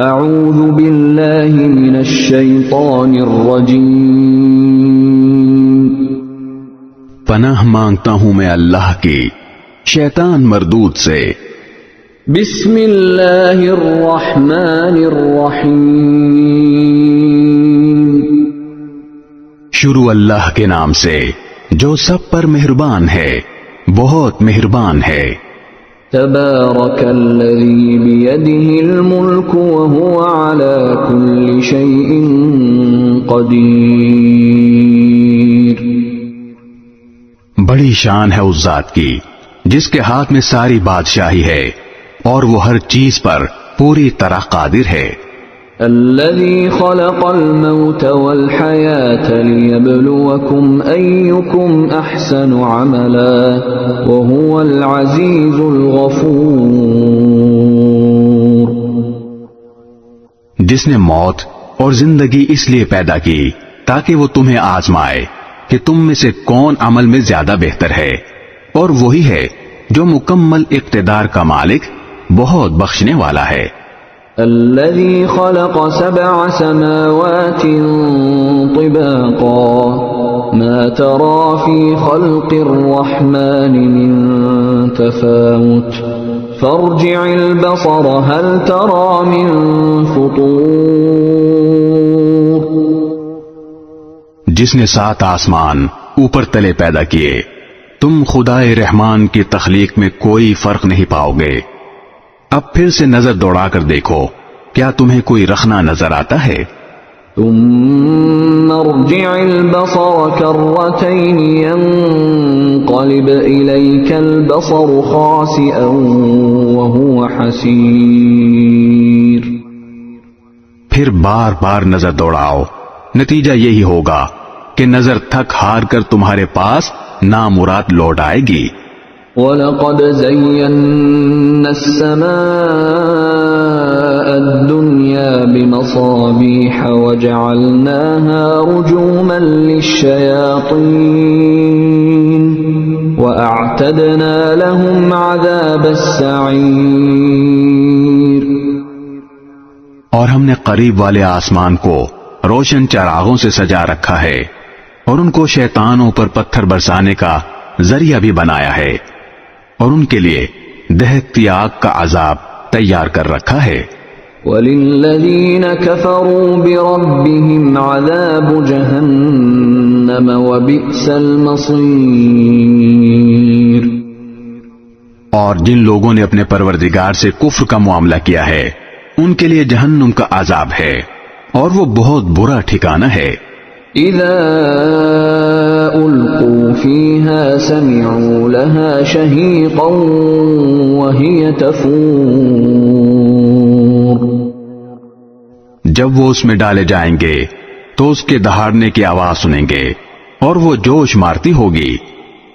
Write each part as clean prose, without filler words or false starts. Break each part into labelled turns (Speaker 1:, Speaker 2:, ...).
Speaker 1: اعوذ باللہ من الشیطان الرجیم،
Speaker 2: پناہ مانگتا ہوں میں اللہ کی شیطان مردود سے۔
Speaker 1: بسم اللہ الرحمن الرحیم،
Speaker 2: شروع اللہ کے نام سے جو سب پر مہربان ہے، بہت مہربان ہے۔
Speaker 1: تبارک الذی بیدہ الملک وہو علی کل شیء قدیر۔
Speaker 2: بڑی شان ہے اس ذات کی جس کے ہاتھ میں ساری بادشاہی ہے اور وہ ہر چیز پر پوری طرح قادر ہے۔
Speaker 1: الذي خلق الموت والحياة ليبلوكم أيكم أحسن عملا وهو العزيز الغفور۔
Speaker 2: جس نے موت اور زندگی اس لیے پیدا کی تاکہ وہ تمہیں آزمائے کہ تم میں سے کون عمل میں زیادہ بہتر ہے، اور وہی ہے جو مکمل اقتدار کا مالک، بہت بخشنے والا ہے۔
Speaker 1: الذي خلق 7 سماوات طباقا ما ترى في خلق الرحمن من تفاوت فارجع البصر هل ترى من فطور۔
Speaker 2: جس نے 7 آسمان اوپر تلے پیدا کیے، تم خدائے رحمان کی تخلیق میں کوئی فرق نہیں پاؤ گے۔ اب پھر سے نظر دوڑا کر دیکھو، کیا تمہیں کوئی رخنا نظر آتا ہے؟
Speaker 1: ثم ارجع البصر كرتين ينقلب إليك البصر خاسئا وهو حسير۔
Speaker 2: پھر بار بار نظر دوڑاؤ، نتیجہ یہی ہوگا کہ نظر تھک ہار کر تمہارے پاس نامراد لوٹ آئے گی۔
Speaker 1: وَلَقَدْ زَيَّنَّا السَّمَاءَ الدُّنْيَا بِمَصَابِيحَ وَجَعَلْنَاهَا رُجُومًا لِلشَّيَاطِينِ وَأَعْتَدْنَا لَهُمْ عَذَابَ السَّعِيرِ۔
Speaker 2: اور ہم نے قریب والے آسمان کو روشن چراغوں سے سجا رکھا ہے، اور ان کو شیطانوں پر پتھر برسانے کا ذریعہ بھی بنایا ہے، اور ان کے لیے دہکتی آگ کا عذاب تیار کر رکھا ہے۔
Speaker 1: وَلِلَّذِينَ كَفَرُوا بِرَبِّهِمْ عَذَابُ جَهَنَّمَ وَبِئْسَ الْمَصِيرُ۔
Speaker 2: اور جن لوگوں نے اپنے پروردگار سے کفر کا معاملہ کیا ہے، ان کے لیے جہنم کا عذاب ہے، اور وہ بہت برا ٹھکانہ ہے۔
Speaker 1: اذا القوا فيها سمعوا لها شهيقا وهي تفور۔
Speaker 2: جب وہ اس میں ڈالے جائیں گے تو اس کے دہاڑنے کی آواز سنیں گے، اور وہ جوش مارتی ہوگی۔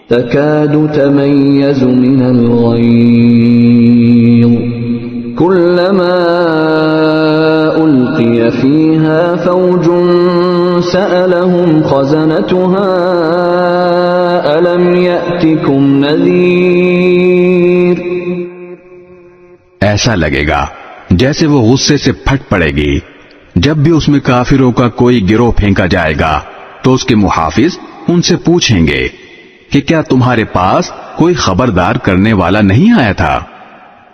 Speaker 1: تكاد تميز من الغيظ كلما ألقي فيها فوج سألهم خزنتها ألم يأتكم نذير۔
Speaker 2: ایسا لگے گا جیسے وہ غصے سے پھٹ پڑے گی جب بھی اس میں کافروں کا کوئی گروہ پھینکا جائے گا، تو اس کے محافظ ان سے پوچھیں گے کہ کیا تمہارے پاس کوئی خبردار کرنے والا نہیں آیا تھا؟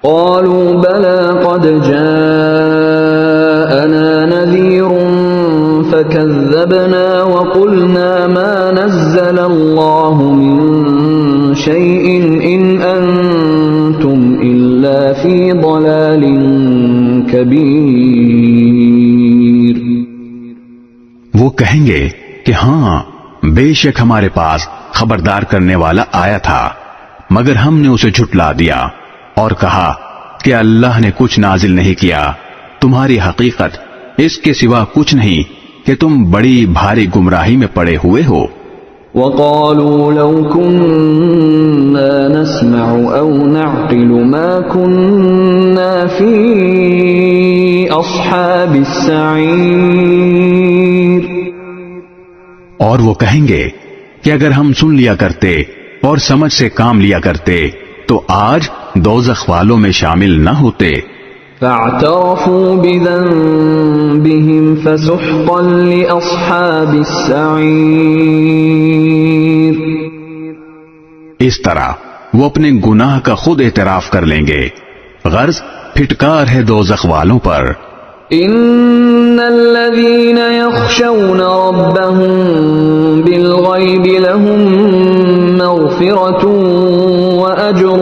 Speaker 1: قالوا بلى قد جاءنا نذير فكذبنا وقلنا ما نزل الله من شيء إن أنتم إلا في ضلال كبير۔
Speaker 2: وہ کہیں گے کہ ہاں، بے شک ہمارے پاس خبردار کرنے والا آیا تھا، مگر ہم نے اسے جھٹلا دیا اور کہا کہ اللہ نے کچھ نازل نہیں کیا، تمہاری حقیقت اس کے سوا کچھ نہیں کہ تم بڑی بھاری گمراہی میں پڑے ہوئے ہو۔
Speaker 1: وَقَالُوا لَوْ كُنَّا نَسْمَعُ أَوْ نَعْقِلُ مَا كُنَّا فِي أَصْحَابِ السَّعِيرِ۔
Speaker 2: اور وہ کہیں گے کہ اگر ہم سن لیا کرتے اور سمجھ سے کام لیا کرتے تو آج دوزخ والوں میں شامل نہ ہوتے۔
Speaker 1: فاعترفوا بذنبهم فسحقا لأصحاب السعير.
Speaker 2: اس طرح وہ اپنے گناہ کا خود اعتراف کر لیں گے. غرض پھٹکار ہے دوزخ والوں پر.
Speaker 1: ان الذين يخشون ربهم بالغيب لهم مغفرة واجر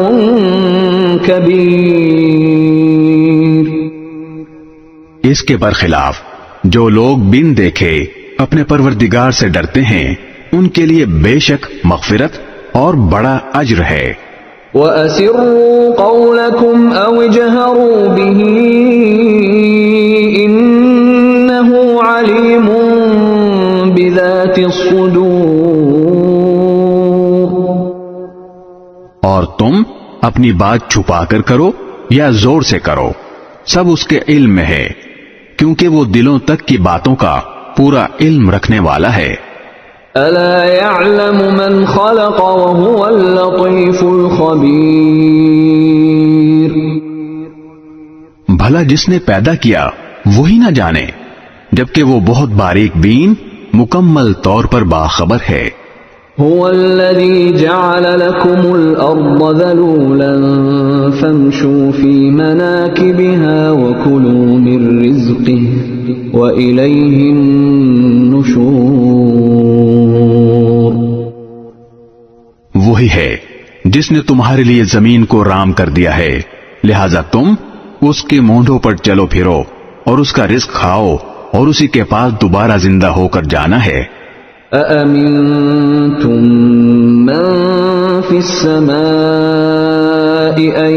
Speaker 1: كبير.
Speaker 2: اس کے برخلاف جو لوگ بن دیکھے اپنے پروردگار سے ڈرتے ہیں ان کے لیے بے شک مغفرت اور بڑا اجر ہے.
Speaker 1: وَأَسِرُّوا قَوْلَكُمْ أَوْ اجْهَرُوا بِهِ إِنَّهُ عَلِيمٌ بِذَاتِ الصُّدُورِ.
Speaker 2: اور تم اپنی بات چھپا کر کرو یا زور سے کرو سب اس کے علم میں ہے کیونکہ وہ دلوں تک کی باتوں کا پورا علم رکھنے والا ہے.
Speaker 1: أَلَا يَعْلَمُ مَنْ خَلَقَ وَهُوَ اللَّطِيفُ الْخَبِيرُ.
Speaker 2: بھلا جس نے پیدا کیا وہی نہ جانے جبکہ وہ بہت باریک بین مکمل طور پر باخبر ہے.
Speaker 1: هو الذي جعل لكم الأرض ذلولا فامشوا في مناكبها وكلوا من رزقه وإليه النشور.
Speaker 2: وہی ہے جس نے تمہارے لیے زمین کو رام کر دیا ہے لہذا تم اس کے مونڈوں پر چلو پھرو اور اس کا رزق کھاؤ اور اسی کے پاس دوبارہ زندہ ہو کر جانا ہے.
Speaker 1: أَأَمِنْتُمْ مَنْ فِي السَّمَاءِ أَنْ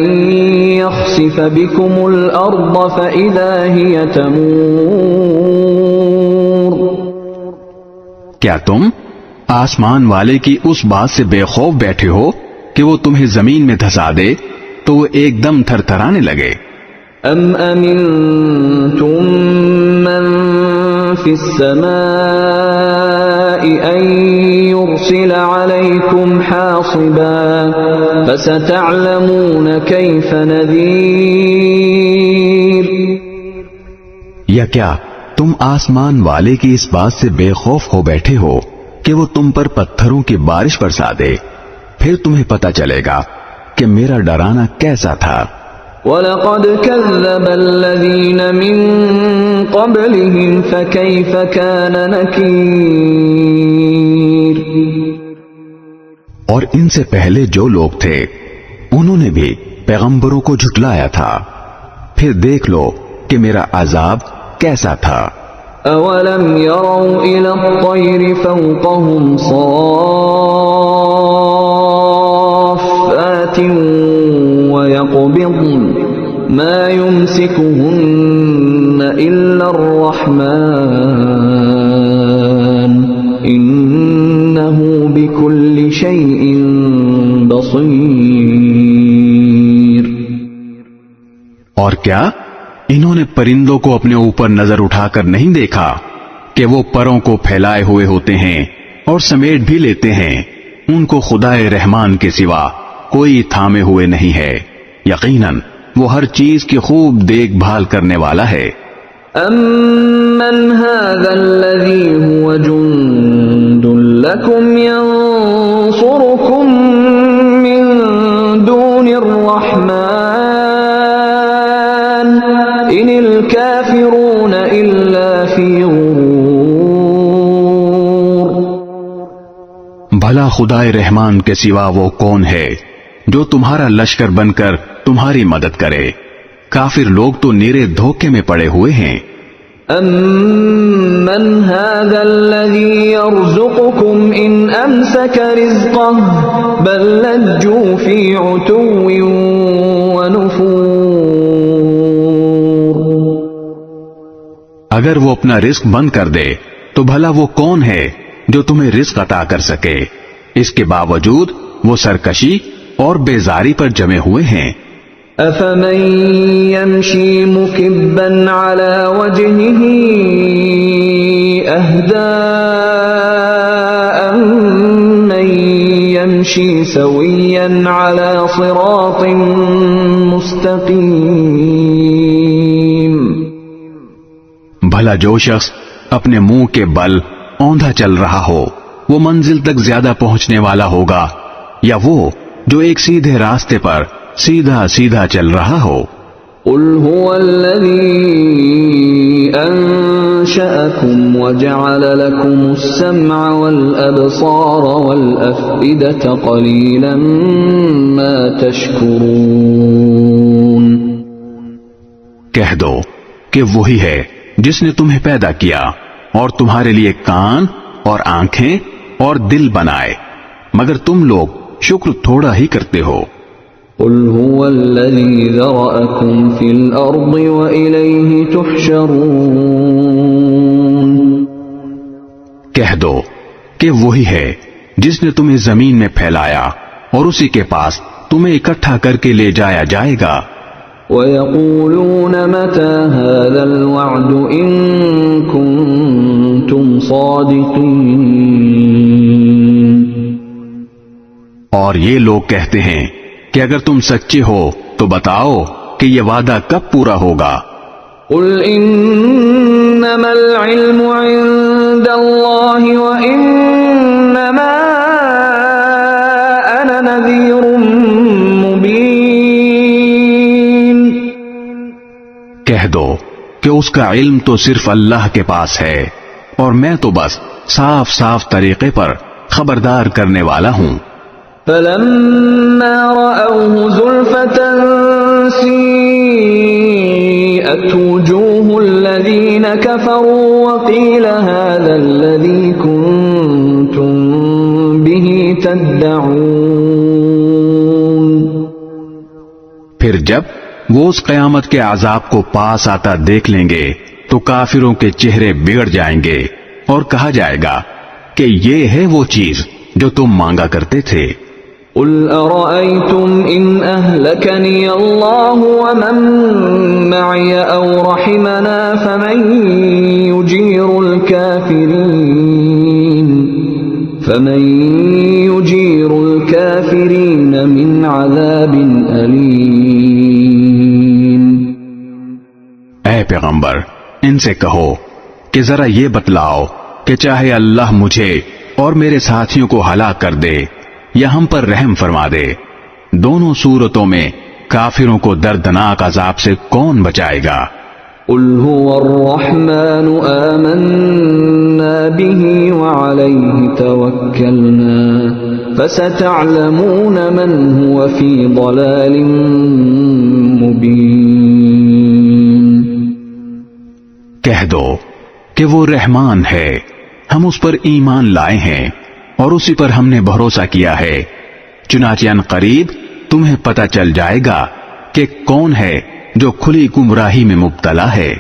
Speaker 1: يَخْسِفَ بِكُمُ الْأَرْضَ فَإِذَا هِيَ تَمُورُ.
Speaker 2: کیا تم آسمان والے کی اس بات سے بے خوف بیٹھے ہو کہ وہ تمہیں زمین میں دھسا دے تو وہ ایک دم تھر تھرانے لگے؟
Speaker 1: أَمْ أَمِنْتُمْ مَنْ فِي السَّمَاءِ أَنْ يُرْسِلَ عَلَيْكُمْ حَاصِبًا فَسَتَعْلَمُونَ كَيْفَ نَذِيرٌ.
Speaker 2: یا کیا تم آسمان والے کی اس بات سے بے خوف ہو بیٹھے ہو کہ وہ تم پر پتھروں کی بارش برسا دے پھر تمہیں پتہ چلے گا کہ میرا ڈرانا کیسا تھا.
Speaker 1: وَلَقَدْ كَذَّبَ الَّذِينَ مِن قَبْلِهِمْ فَكَيْفَ كَانَ نَكِيرٌ.
Speaker 2: اور ان سے پہلے جو لوگ تھے انہوں نے بھی پیغمبروں کو جھٹلایا تھا پھر دیکھ لو کہ میرا عذاب کیسا تھا.
Speaker 1: أَوَلَمْ يَرَوْا إِلَى الطَّيْرِ فَوْقَهُمْ صَافَّاتٍ وَيَقْبِضْنَ مَا يُمْسِكُهُنَّ إِلَّا الرَّحْمَنُ إِنَّهُ بِكُلِّ شَيْءٍ بَصِيرٌ.
Speaker 2: اور کیا انہوں نے پرندوں کو اپنے اوپر نظر اٹھا کر نہیں دیکھا کہ وہ پروں کو پھیلائے ہوئے ہوتے ہیں اور سمیٹ بھی لیتے ہیں ان کو خدائے رحمان کے سوا کوئی تھامے ہوئے نہیں ہے یقیناً وہ ہر چیز کی خوب دیکھ بھال کرنے والا ہے.
Speaker 1: أَمَّنْ هَذَا الَّذِي هُوَ جُنْدٌ لَكُمْ يَنْصُرُكُمْ مِنْ دُونِ الرَّحْمَنِ إِنِ الْكَافِرُونَ إِلَّا فِي غُرُورٍ.
Speaker 2: بھلا خدائے رحمان کے سوا وہ کون ہے جو تمہارا لشکر بن کر تمہاری مدد کرے؟ کافر لوگ تو نیرے دھوکے میں پڑے ہوئے ہیں.
Speaker 1: أَمَّنْ هَذَا الَّذِي يَرْزُقُكُمْ إِنْ أَمْسَكَ رِزْقَهُ بَلْ لَجُّوا فِي عُتُوٍّ وَنُفُورٍ.
Speaker 2: اگر وہ اپنا رزق بند کر دے تو بھلا وہ کون ہے جو تمہیں رزق عطا کر سکے؟ اس کے باوجود وہ سرکشی اور بیزاری پر جمے ہوئے ہیں.
Speaker 1: أَفَمَن يَمْشِي مُكِبًّا عَلَى وَجْهِهِ أَهْدَىٰ أَمَّن يَمْشِي سَوِيًّا عَلَى صِرَاطٍ مُسْتَقِيمٍ.
Speaker 2: بھلا جو شخص اپنے منہ کے بل اوندھا چل رہا ہو وہ منزل تک زیادہ پہنچنے والا ہوگا یا وہ جو ایک سیدھے راستے پر سیدھا سیدھا چل رہا ہو؟
Speaker 1: قل هو الذي أنشأكم وجعل لكم السمع والأبصار والأفئدة قليلا ما تشكرون۔
Speaker 2: کہہ دو کہ وہی ہے جس نے تمہیں پیدا کیا اور تمہارے لیے کان اور آنکھیں اور دل بنائے، مگر تم لوگ شکر تھوڑا ہی کرتے ہو۔
Speaker 1: قل هو الذي ذرأكم في الأرض وإليه تحشرون۔
Speaker 2: کہہ دو کہ وہی ہے جس نے تمہیں زمین میں پھیلایا اور اسی کے پاس تمہیں اکٹھا کر کے لے جایا جائے گا۔
Speaker 1: وَيَقُولُونَ مَتَى هَذَا الْوَعْدُ إِن كُنتُمْ صَادِقِينَ۔
Speaker 2: اور یہ لوگ کہتے ہیں کہ اگر تم سچے ہو تو بتاؤ کہ یہ وعدہ کب پورا ہوگا۔
Speaker 1: قُلْ إِنَّمَا الْعِلْمُ عِندَ اللَّهِ وَإِنَّمَا أَنَا نَذِيرٌ مُبِينٌ۔
Speaker 2: کہہ دو کہ اس کا علم تو صرف اللہ کے پاس ہے اور میں تو بس صاف صاف طریقے پر خبردار کرنے والا ہوں۔
Speaker 1: فَلَمَّا رَأَوْهُ زُلْفَةً سِيئَتْ وُجُوهُ الَّذِينَ كَفَرُوا وَقِيلَ هَذَا الَّذِي كُنتُم بِهِ تَدَّعُونَ۔
Speaker 2: پھر جب وہ اس قیامت کے عذاب کو پاس آتا دیکھ لیں گے تو کافروں کے چہرے بگڑ جائیں گے اور کہا جائے گا کہ یہ ہے وہ چیز جو تم مانگا کرتے تھے۔
Speaker 1: قُلْ أَرَأَيْتُمْ إِنْ أَهْلَكَنِيَ اللَّهُ وَمَن مَّعِيَ أَوْ رَحِمَنَا فَمَن يُجِيرُ الْكَافِرِينَ مِنْ عَذَابٍ أَلِيمٍ۔
Speaker 2: اے پیغمبر ان سے کہو کہ ذرا یہ بتلاؤ کہ چاہے اللہ مجھے اور میرے ساتھیوں کو ہلاک کر دے یا ہم پر رحم فرما دے، دونوں صورتوں میں کافروں کو دردناک عذاب سے کون بچائے گا؟
Speaker 1: قُلْ هُوَ الرَّحْمَنُ آمَنَّا بِهِ وَعَلَيْهِ تَوَكَّلْنَا فَسَتَعْلَمُونَ مَنْ هُوَ فِي ضَلَالٍ مُبِينٍ۔
Speaker 2: کہہ دو کہ وہ رحمان ہے، ہم اس پر ایمان لائے ہیں اور اسی پر ہم نے بھروسہ کیا ہے، چنانچہ ان قریب تمہیں پتہ چل جائے گا کہ کون ہے جو کھلی گمراہی میں مبتلا ہے۔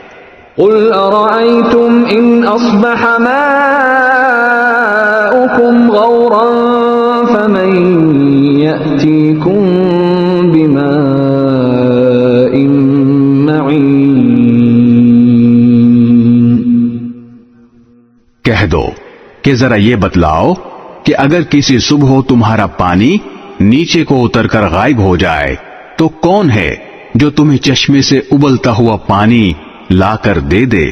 Speaker 1: قُلْ أَرَأَيْتُمْ إِنْ أَصْبَحَ مَاؤُكُمْ غَوْرًا فَمَن يَأْتِيكُم بِمَاءٍ مَّعِينٍ۔
Speaker 2: کہہ دو کہ ذرا یہ بتلاؤ کہ اگر کسی صبح تمہارا پانی نیچے کو اتر کر غائب ہو جائے تو کون ہے جو تمہیں چشمے سے ابلتا ہوا پانی لا کر دے دے؟